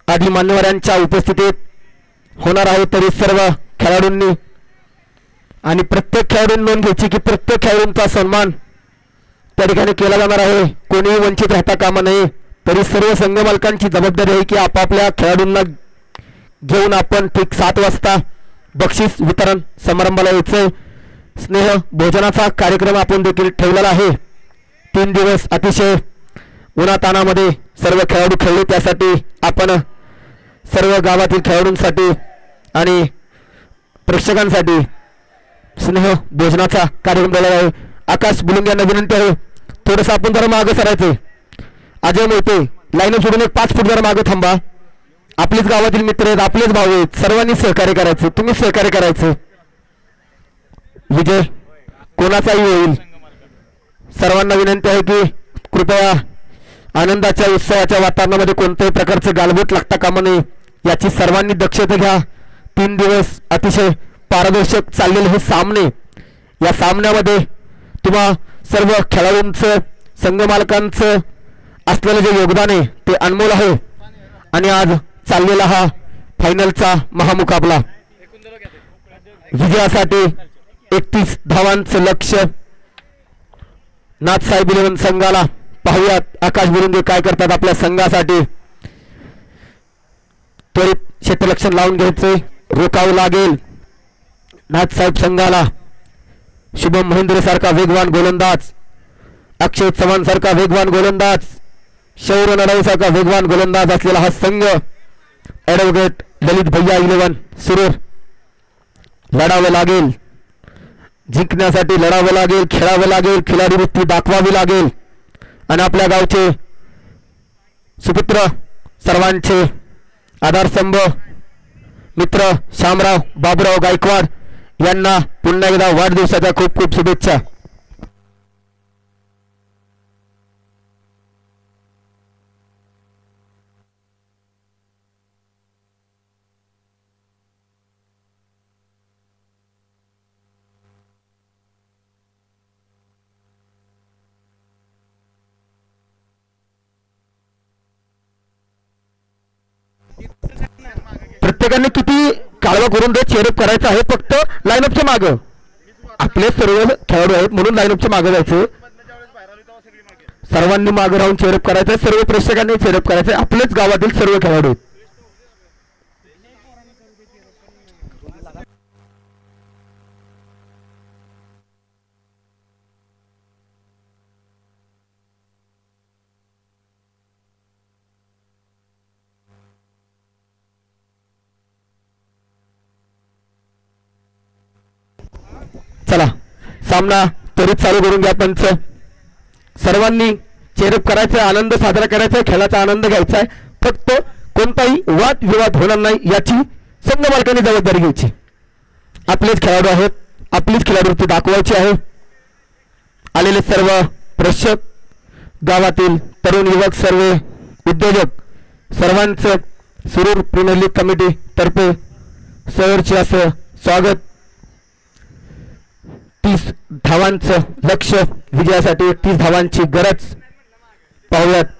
आदी मान्यवरांच्या उपस्थितीत होणार आहे. तरी सर्व खेळाडूंनी आणि प्रत्येक खेळाडूंनी नोंद घ्यायची की प्रत्येक खेळाडूंचा सन्मान त्या ठिकाणी केला जाणार आहे. कोणीही वंचित राहता कामा नये. तरी सर्व संघ मालकांची जबाबदारी आहे की आपापल्या खेळाडूंना घेऊन आपण ठीक 7 वाजता बक्षीस वितरण समारंभाला यायचंय. स्नेह भोजनाचा कार्यक्रम आपण देखील ठेवलेला आहे. 3 दिवस अतिशय उन्हातानामध्ये सर्व खेळाडू खेळले. त्यासाठी आपण सर्व गावातील खेळाडूंसाठी आणि प्रेक्षकांसाठी स्नेह भोजनाचा कार्यक्रम ठेवलेला आहे. आकाश बुलुंग यांना विनंती आहे थोडंसं आपण जरा मागं सरायचं. अजय मोहिते लाईन सोडून एक 5 फूट जरा मागं थांबा. आपलेच गावातील मित्र आहेत, आपलेच भाऊ आहेत. सर्वांनी सहकार्य करायचं. तुम्ही सहकार्य करायचं. विजय कोणाचाही होईल. सर्वांना विनंती आहे की कृपया आनंदाच्या उत्सवाच्या वातावरणामध्ये कोणत्याही प्रकारचं गालबोट लागता कामा नये याची सर्वांनी दक्षता घ्या. 3 दिवस अतिशय पारदर्शक चाललेले हे सामने. या सामन्यामध्ये तुम्हा सर्व खेळाडूंचं संघ मालकांचं असलेलं जे योगदान आहे ते अनमोल आहे. आणि आज चाललेला हा फायनलचा महामुकाबला विजयासाठी 31 धावांचं लक्ष नाथसाहेब 11 संघाला. पाहुयात आकाश बुलुंगे काय करतात आपल्या संघासाठी. त्वरित क्षेत्ररक्षण लावून घ्यायचे. रोखावं लागेल नाथसाहेब संघाला. शुभम महेंद्र सारखा वेगवान गोलंदाज, अक्षय चव्हाण सारखा वेगवान गोलंदाज, शौर्य नरवणे सारखा वेगवान गोलंदाज असलेला हा संघ ॲडव्होकेट ललित भैया 11 सुरूर. लढावं लागेल, जिंकण्यासाठी लढावं लागेल, खेळावं लागेल, खिलाडी वृत्ती दाखवावी लागेल. आणि आपल्या गावचे सुपुत्र सर्वांचे आधारस्तंभ मित्र शामराव बाबूराव गायकवाड यांना पुन्हा एकदा वाढदिवसाच्या खूप खूप शुभेच्छा. प्रत्येकाने किती काळवा करून ते चेअरअप करायचं आहे. फक्त लाईनअपच्या मागं आपले सर्व खेळाडू आहेत म्हणून लाईनअपच्या मागं जायचं. सर्वांनी मागं राहून चेअरअप करायचं. सर्व प्रेक्षकांनी चेअरअप करायचं. आपलेच गावातील सर्व खेळाडू आहेत. सामना त्वरित चालू करून घ्या. पंच सर्वांनी चेअरअप करायचा, आनंद साजरा करायचा, खेळाचा आनंद घ्यायचा आहे. फक्त कोणताही वाद विवाद होणार नाही याची संघ मालकांनी जबाबदारी घ्यायची. आपलेच खेळाडू आहेत, आपलीच खेळाडूवृत्ती दाखवायची आहे. आलेले सर्व प्रेक्षक, गावातील तरुण युवक, सर्व उद्योजक सर्वांचं सुरूर प्रीमियर लीग कमिटी तर्फे सहर्ष असं स्वागत. 30 धावांचं लक्ष्य विजयासाठी, 30 धावांची गरज. पाहूयात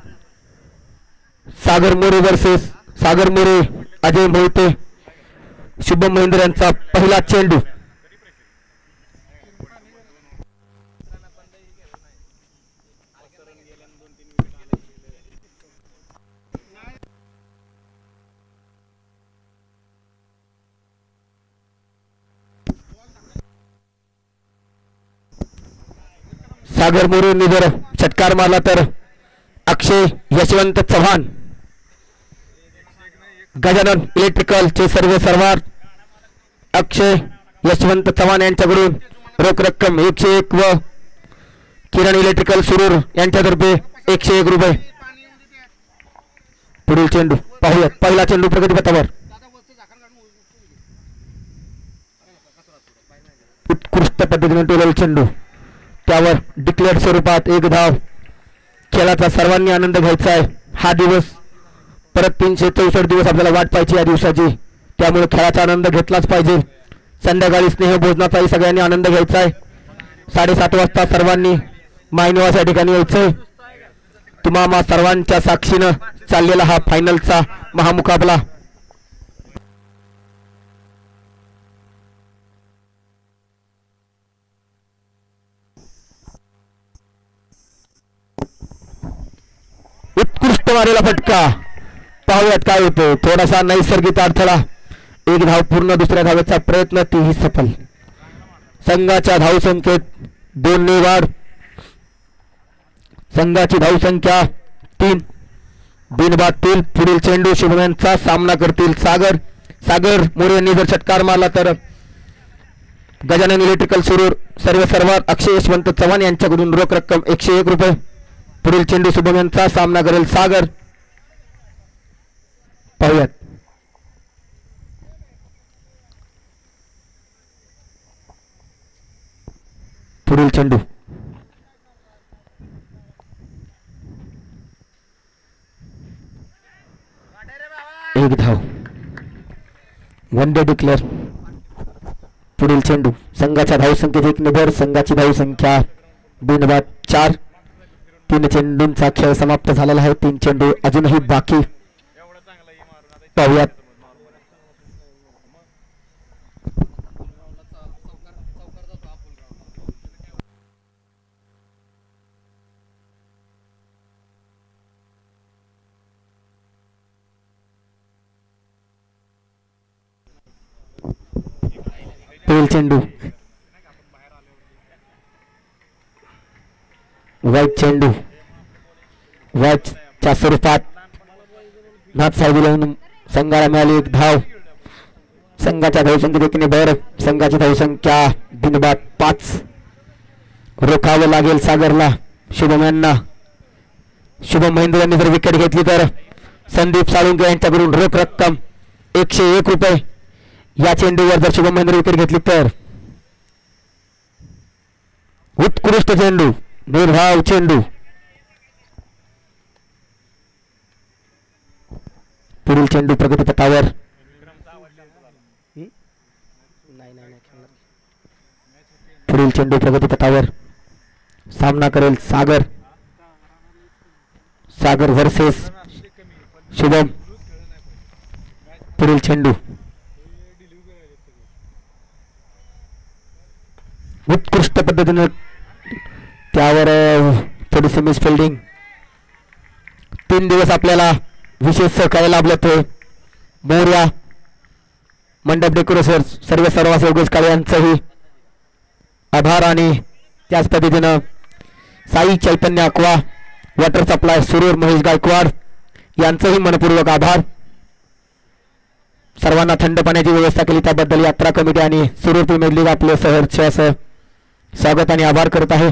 सागर मोरे वर्सेस सागर मोरे, अजय मोहिते, शुभम महेंद्र यांचा पहिला चेंडू. सागर मोरेंनी जर षटकार मारला तर अक्षय यशवंत चव्हाण, गजानन इलेक्ट्रिकलचे सर्व सर्वात अक्षय यशवंत चव्हाण यांच्याकडून रोख रक्कम 101 व किरण इलेक्ट्रिकल सुरूर यांच्यातर्फे 101 रुपये. पुढील चेंडू पाहूयात. पहिला चेंडू प्रगतीपथावर, उत्कृष्ट पद्धतीने टोलल चेंडू, त्यावर डिक्लेअर स्वरूपात 1 धाव. खेळाचा सर्वांनी आनंद घ्यायचा आहे. हा दिवस परत 364 दिवस आपल्याला वाट पाहायची या दिवसाची, त्यामुळे खेळाचा आनंद घेतलाच पाहिजे. संध्याकाळी स्नेह भोजनाचाही सगळ्यांनी आनंद घ्यायचा आहे. 7:30 वाजता सर्वांनी मायनोवास या ठिकाणी यायचंय. तुम्हा सर्वांच्या साक्षीनं चाललेला हा फायनलचा महामुकाबला. उत्कृष्ट मारेला फटका. पाहूयात काय होतं. थोडासा नैसर्गिक अडथळा. 1 धाव पूर्ण. दुसऱ्या धावेचा प्रयत्न, तीही सफल. संघाच्या धावसंख्येत 2 ने वाढ. संघाची धावसंख्या 3. बिनबाद. पुढील चेंडू शुभमनचा सामना करतील सागर. सागर मोरे यांनी जर षटकार मारला तर गजानन इलेक्ट्रिकल सुरूर सर्व सर्वात अक्षय यशवंत चव्हाण यांच्याकडून रोख रक्कम 101 रुपये. पुढील चेंडू शुभम यांचा सामना करेल सागर. पाहूयात. पुढील चेंडू एक धाव. One day declare. पुढील चेंडू संघाच्या धावसंख्येत 1 ने भर. संघाची धावसंख्या बिनबाद 4. 3 चेंडूंचा खेळ समाप्त झालेला आहे. 3 चेंडू अजूनही बाकी. पाहूयात. पुढील चेंडू वाईट चेंडू. वाईटच्या स्वरूपात नाथ साहेब संघाला मिळाली 1 धाव. संघाच्या धावसंख्येत 1 ने भर. संघाची धावसंख्या बिनबाद 5. रोखावं लागेल सागरला. शुभम यांना. शुभम महेंद्र यांनी जर विकेट घेतली तर संदीप साळुंके यांच्याकडून रोख रक्कम 101 रुपये. या चेंडूवर जर शुभम महेंद्र विकेट घेतली तर उत्कृष्ट चेंडू, निर्धाव चेंडू. पुढील चेंडू प्रगतीपथावर. पुढील चेंडू प्रगतीपथावर. सामना करेल सागर. सागर वर्सेस शुभम. पुढील चेंडू उत्कृष्ट पद्धतीने, त्यावर थोडीशी मिस फिल्डिंग. 3 दिवस आपल्याला विशेष सहकार्य लाभले ते मोर्या मंडप डेकोरेशन सर्व योगेश काळे यांचंही आभार. आणि त्याच पद्धतीनं साई चैतन्य अक्वा वॉटर सप्लाय सुरूर महेश गायकवाड यांचंही मनपूर्वक आभार. सर्वांना थंड पाण्याची व्यवस्था केली त्याबद्दल यात्रा कमिटी आणि सुरूर प्रीमियर लीग आपले सहर्ष असं स्वागत आणि आभार करत आहे.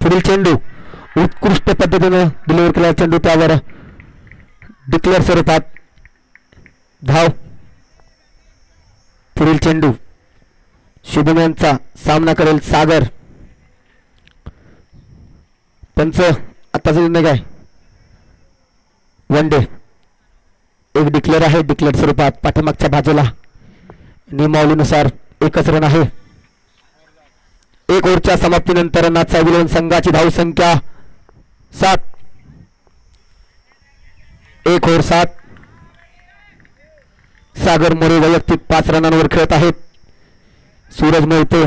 पुढील चेंडू उत्कृष्ट पद्धतीने डिलिव्हर केला चेंडू त्यावर डिक्लेअर स्वरूपात धाव. पुढील चेंडू शुभम यांचा सामना करेल सागर. पंच आताचा निर्णय काय? वन डे एक डिक्लेअर आहे. डिक्लेअर स्वरूपात पाठीमागच्या बाजूला नियमावलीनुसार एकच रन आहे. एक ओव्हरच्या समाप्तीनंतर नाथसाई विलोन संघाची धाव संख्या 7. 1 ओव्हर 7. सागर मोरे वैयक्तिक 5 रनांवर खेळत आहेत. सूरज मोहिते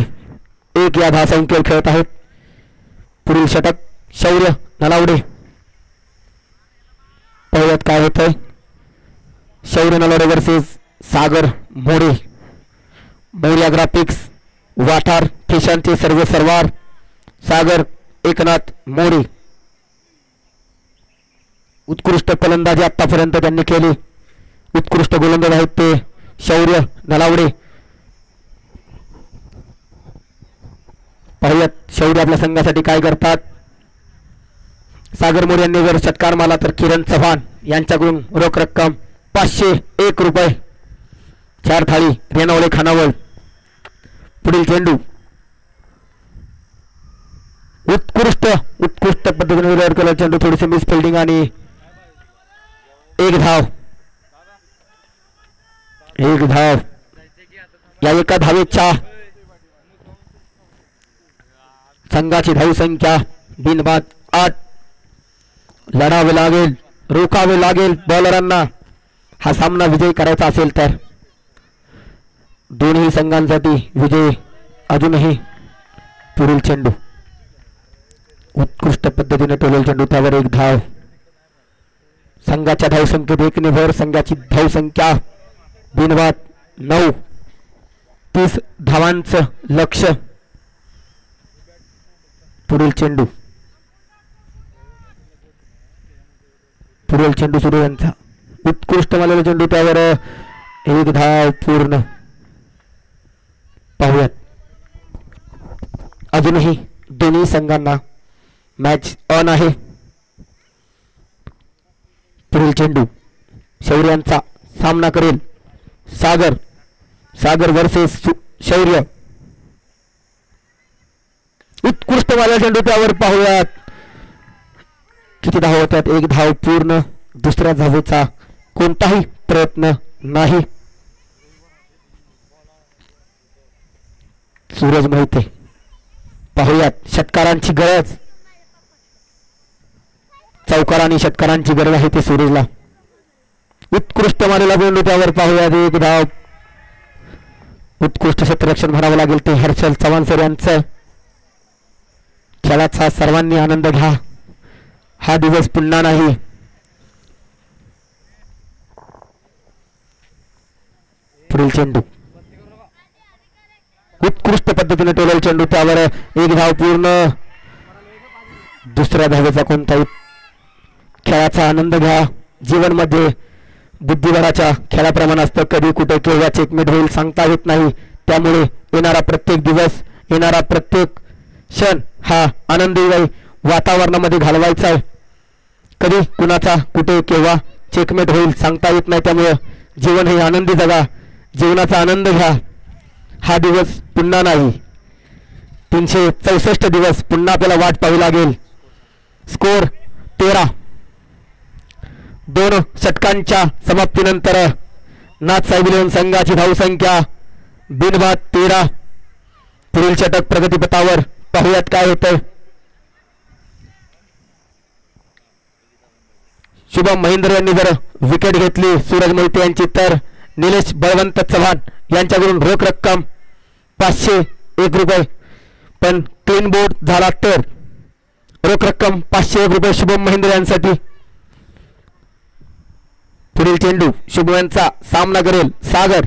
1 या धावसंख्येवर खेळत आहेत. पुढील षटक शौर्य नलावडे. पाहूयात काय होतंय. शौर्य नलावडे वर्सेस सागर मोरे. मोर्या ग्राफिक्स वाठार फेशांचे सर्व सरवार. सागर एकनाथ मोरे. उत्कृष्ट फलंदाजी आतापर्यंत त्यांनी केली. उत्कृष्ट गोलंदाज आहेत ते शौर्य नलावडे. पाहूयात शौर्य आपल्या संघासाठी काय करतात. सागर मोरे यांनी जर षटकार मारला तर किरण चव्हाण यांच्याकडून रोख रक्कम 501 रुपये. 4 थाळी रेणावळे खानावळ. पुढील चेंडू उत्कृष्ट पद्धतीने डिलिव्हर केला चेंडू. थोडीशी मिस फिल्डिंग आणि 1 धाव. 1 धाव. या एका धावेच्या संघाची धाव संख्या बिनबाद 8. लढावे लागेल, रोखावे लागेल बॉलरांना हा सामना विजयी करायचा असेल तर. दोन्ही संघांसाठी विजय अजूनही. पुढील चेंडू उत्कृष्ट पद्धतीने टोलेल चेंडू त्यावर 1 धाव. संघाच्या धावसंख्येत 1 ने भर. संघाची धावसंख्या बिनबाद 9. 30 धावांचं लक्ष्य. पुढील चेंडू सुरू यांचा उत्कृष्ट मारलेला चेंडू त्यावर 1 धाव पूर्ण. पाहूयात अजूनही दोन्ही संघांना मॅच ऑन आहे. पुढील चेंडू शौर्य यांचा सामना करेल सागर. सागर वर्सेस शौर्य. उत्कृष्ट मारलेला चेंडू त्यावर पाहूयात किती धाव होत्यात. 1 धाव पूर्ण. दुसऱ्या धावेचा कोणताही प्रयत्न नाही. सूरज मोहिते. पाहूयात षटकारांची गरज. चौकार आणि षटकारांची गरज आहे ते सूरजला. उत्कृष्ट मारलेला चेंडू त्यावर पाहूयात 1 धाव. उत्कृष्ट क्षेत्ररक्षण म्हणावं लागेल ते हर्षल चव्हाण सर यांचं. खेळाचा सर्वांनी आनंद घ्या. हा दिवस पुन्हा नाही. पुढील चेंडू उत्कृष्ट पद्धतीने टोलेल चेंडू त्यावर 1 धाव पूर्ण. दुसऱ्या धावेचा कोणताही. खेळाचा आनंद घ्या. जीवनमध्ये बुद्धिबळाच्या खेळाप्रमाणे असतं. कधी कुठे केव्हा चेकमेट होईल सांगता येत नाही. त्यामुळे येणारा प्रत्येक दिवस, येणारा प्रत्येक क्षण हा आनंददायी वातावरणामध्ये घालवायचा आहे. कधी कुणाचा कुठे केव्हा चेकमेट होईल सांगता येत नाही. त्यामुळे जीवन हे आनंदी जगा. जीवनाचा आनंद घ्या. हा दिवस पुन्हा नाही. 364 दिवस पुन्हा आपल्याला वाट पाहावी लागेल. स्कोर 13. 2 षटकांच्या समाप्तीनंतर नाथसाई विलोन संघाची धावसंख्या बिनबाद 13. पुढील षटक प्रगतीपथावर. पाहूयात काय होतंय. शुभम महेंद्र यांनी जर विकेट घेतली सूरज मोहिते यांची तर निलेश बळवंत चव्हाण यांच्याकडून रोख रक्कम 501 रुपये. पण क्लीन बोर्ड झाला तर रोख रक्कम 501 रुपये शुभम महेंद्र यांसाठी. पुढील चेंडू शुभम यांचा सामना करेल सागर.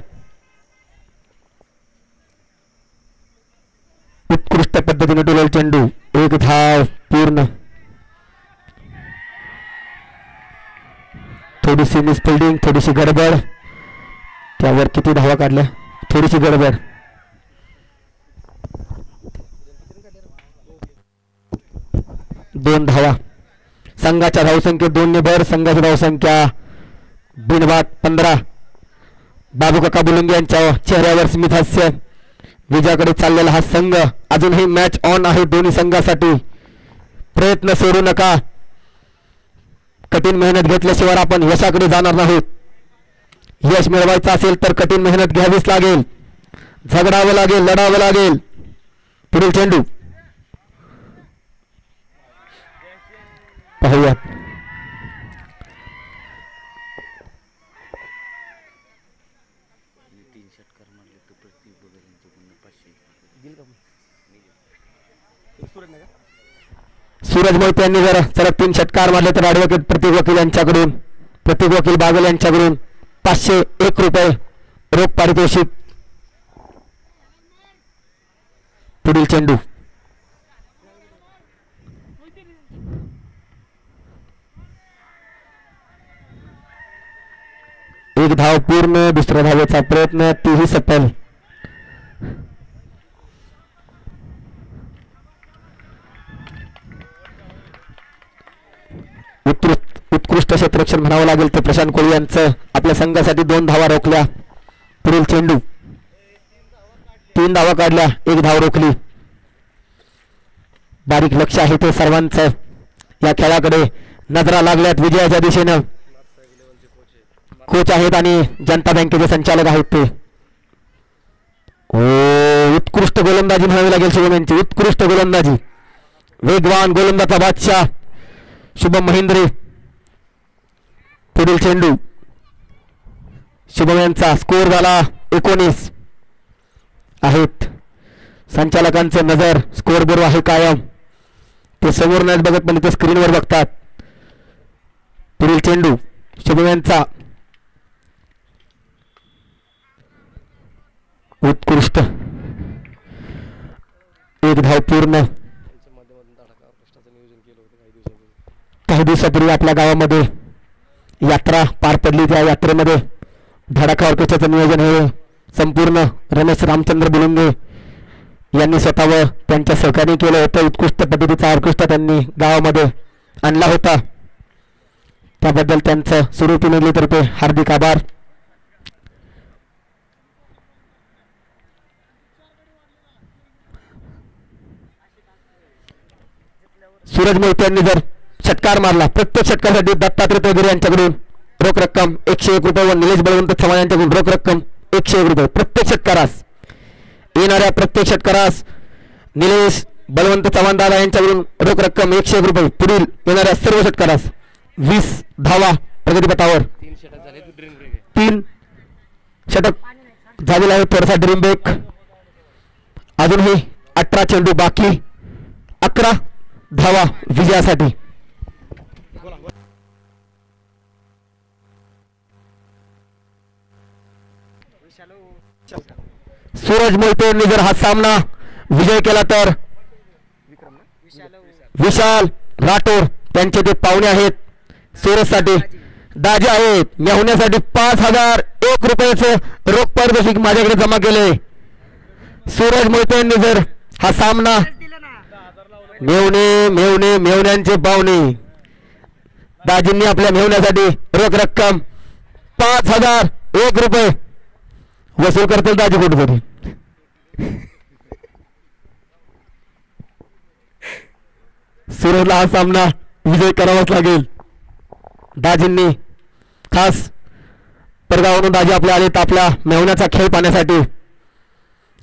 उत्कृष्ट पद्धतीने डोलेल चेंडू 1 धाव पूर्ण. थोडीशी मिस फिल्डिंग, थोडीशी गडबड. त्यावर किती धावा काढल्या. थोडीशी गडबड. 2 धावा. संघाच्या धावसंख्येत 2 ने भर. संघाची धावसंख्या बिनबाद 15. बाबू काका बुलुंगे यांच्या चेहऱ्यावर स्मित हास्य. विजयाकडे चाललेला हा संघ. अजूनही मॅच ऑन आहे दोन्ही संघासाठी. प्रयत्न सोडू नका. कठीण मेहनत घेतल्याशिवाय आपण यशाकडे जाणार नाहीत. यश मिळवायचं असेल तर कठीण मेहनत घ्यावीच लागेल. झगडावं लागेल, लढावं लागेल. पुढील चेंडू पाहूयात. सूरज मोहिते यांनी जर सलग 3 षटकार मारले तर ॲडव्होकेट प्रतीक वकील यांच्याकडून, प्रतीक वकील बागल यांच्याकडून 501 रुपये रोख पारितोषिक. पुढील चेंडू एक धाव पूर्ण. दुसऱ्या धावेचा प्रयत्न, तीही सफल. उत्कृष्ट क्षेत्ररक्षण म्हणावं लागेल ते प्रशांत कोळी यांचं. आपल्या संघासाठी 2 धावा रोखल्या. पुढील चेंडू 3 धावा काढल्या, 1 धाव रोखली. बारीक लक्ष आहे ते सर्वांचं. या खेळाकडे नजरा लागल्यात विजयाच्या दिशेनं. कोच आहेत आणि जनता बँकेचे संचालक आहेत ते. उत्कृष्ट गोलंदाजी म्हणावी लागेल शुभम यांची. उत्कृष्ट गोलंदाजी. वेगवान गोलंदाजा बादशाह शुभम महिंद्रे. पुढील चेंडू शुभम यांचा. स्कोर झाला 19 आहेत. संचालकांचे नजर स्कोर बरोबर आहे कायम. ते समोर नाही बघत पण ते स्क्रीनवर बघतात. पुढील चेंडू शुभम यांचा. उत्कृष्ट. 1 धाव पूर्ण. काही दिवसापूर्वी आपल्या गावामध्ये यात्रा पार पडली. त्या यात्रेमध्ये धडाका ऑर्केस्ट्राचं नियोजन हे संपूर्ण रमेश रामचंद्र बुलुंगे यांनी स्वतःवर त्यांच्या सहकार्य केलं होतं. उत्कृष्ट पद्धतीचा ऑर्केस्ट्रा त्यांनी गावामध्ये आणला होता. त्याबद्दल त्यांचं सुरूपी निगलीतर्फे हार्दिक आभार. सूरज मोहिते यांनी जर षटकार मारला, प्रत्येक षटकासाठी दत्तात्रय तोगरे यांच्याकडून रोख रक्कम 101 रुपये व निलेश बळवंत चव्हाण यांच्याकडून रोख रक्कम 101 रुपये. प्रत्येक षटकारास, येणाऱ्या प्रत्येक षटकारास निलेश बळवंत चव्हाण दादा यांच्याकडून रोख रक्कम 101 रुपये. पुढील येणाऱ्या सर्व षटकारास 20 धावा प्रगतीपथावर. 3 षटक झालेला आहे. थोडासा ड्रीम ब्रेक. अजूनही 18 चेंडू बाकी. 11 धावा विजयासाठी. सूरज मोहिते यांनी जर हा सामना विजय केला तर विशाल राठोड त्यांचे ते पाहुणे आहेत. सूरजसाठी दाजी आहेत. मेहुण्यासाठी 5001 रुपयाचं रोख पारितोषिक माझ्याकडे जमा केले. सूरज मोहिते यांनी जर हा सामना मेहुण्यांचे पाहुणे दाजींनी आपल्या मेहुण्यासाठी रोख रक्कम 5001 रुपये वसूल करतील दाजी कुठेतरी. सूरजला हा सामना विजय करावाच लागेल. दाजींनी खास परगावरून दाजी आपल्या आलेत आपल्या मेहुण्याचा खेळ पाहण्यासाठी.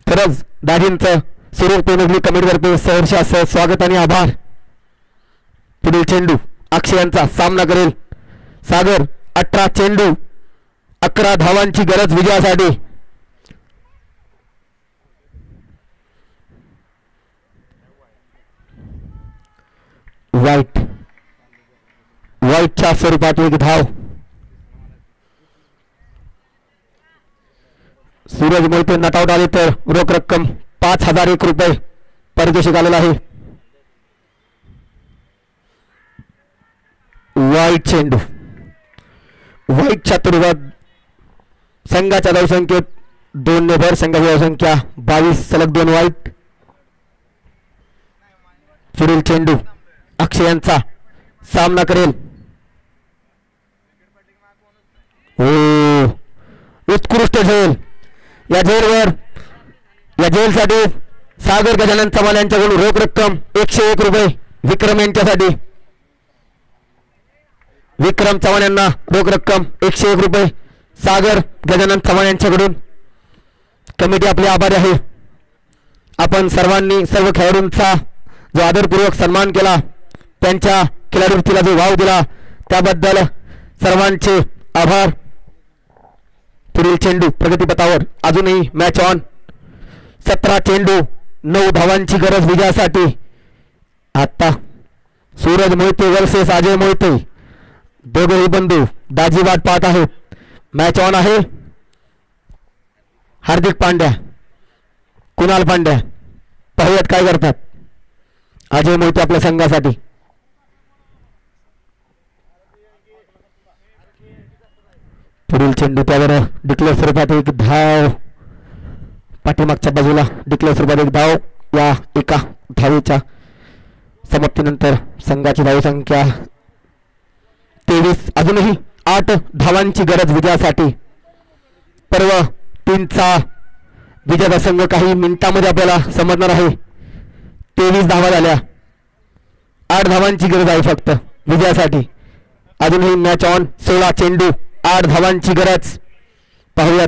खरंच दाजींचं सुरेश पेनगली कमिटीतर्फे सहर्ष स्वागत आणि आभार. पुढील चेंडू अक्षय यांचा सामना करेल सागर. 18 चेंडू 11 धावांची गरज विजयासाठी. वाईटच्या स्वरूपात 1 धाव. सूरज मोहिते नॉट आउट आले तर रोख रक्कम 5001 रुपये पारितोषिक आलेला आहे. वाईट चेंडू. वाईटच्या तुरुवात संघाच्या धावसंख्येत 2 ने भर. संघाची धावसंख्या 22. सलग 2 वाईट. पुढील चेंडू अक्षय यांचा सामना करेल. उत्कृष्ट झेल. या झेलसाठी सागर गजानन चव्हाण यांच्याकडून रोख रक्कम 101 रुपये. विक्रम यांच्यासाठी विक्रम चव्हाण यांना रोख रक्कम 101 रुपये सागर गजानन चव्हाण यांच्याकडून. कमिटी आपले आभारी आहे. आपण सर्वांनी सर्व खेळाडूंचा जो आदरपूर्वक सन्मान केला, त्यांच्या खेळाडूवृत्तीला जो वाव दिला, त्याबद्दल सर्वांचे आभार. पुढील चेंडू प्रगतीपथावर अजूनही मॅच ऑन. 17 चेंडू 9 धावांची गरज विजयासाठी. आता सूरज मोहिते वर्सेस अजय मोहिते, दोघेही बंधू दाजी वाट पाहत आहेत. मॅच ऑन आहे. हार्दिक पांड्या, कुणाल पांड्या, पाहूयात काय करतात. अजय मोहिते आपल्या संघासाठी. पुढील चेंडू त्यावर डिक्लेअर स्वरूपात एक धाव. पाठीमागच्या बाजूला डिक्लेअर स्वरूपात एक धाव. या एका धावेच्या समाप्तीनंतर संघाची धावसंख्या 23. अजूनही 8 धावांची गरज विजयासाठी. पर्व 3चा विजयाचा संघ काही मिनिटांमध्ये आपल्याला समजणार आहे. 23 धावा झाल्या. 8 धावांची गरज आहे फक्त विजयासाठी. अजूनही मॅच ऑन. 16 चेंडू 8 धावांची गरज. पाहूयात.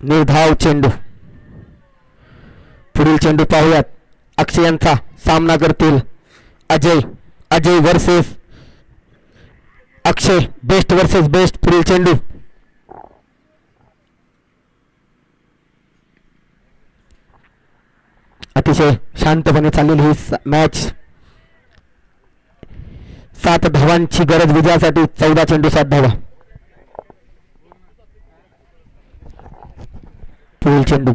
निर्धाव चेंडू. पुढील चेंडू पाहूयात. अक्षय यांचा सामना करतील Ajay versus Akshay. Best versus best. पुढील चेंडू. अतिशय शांतपणे चाललेली ही मॅच. 7 धावांची गरज विजयासाठी. 14 चेंडू 7 धावा. पुढील चेंडू.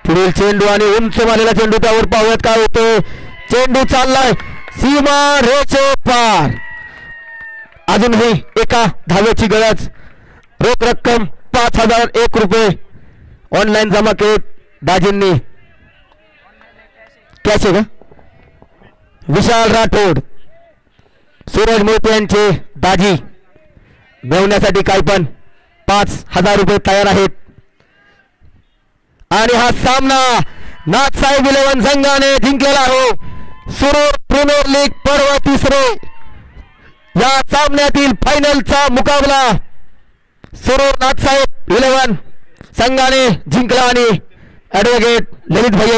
पुढील चेंडू आणि उंच मारलेला चेंडू. त्यावर पाहूयात काय होते. चेंडू चाललाय सीमा रेषे पार. अजूनही एका धावेची गरज. रोख रक्कम 5001 रुपये ऑनलाईन जमा केलेत दाजींनी. कॅश आहे का. विशाल राठोड, सूरज मोहिते यांचे दाजी मिळवण्यासाठी काय पण 5000 रुपये तयार आहेत. आणि हा सामना नाथसाहेब 11 संघाने जिंकलेला आहे. सुरूर प्रीमियर लीग पर्व 3. या सामन्यातील फायनलचा मुकाबला सुरूर नाथसाहेब 11 संघाने जिंकला आणि ॲडव्होकेट ललित भैया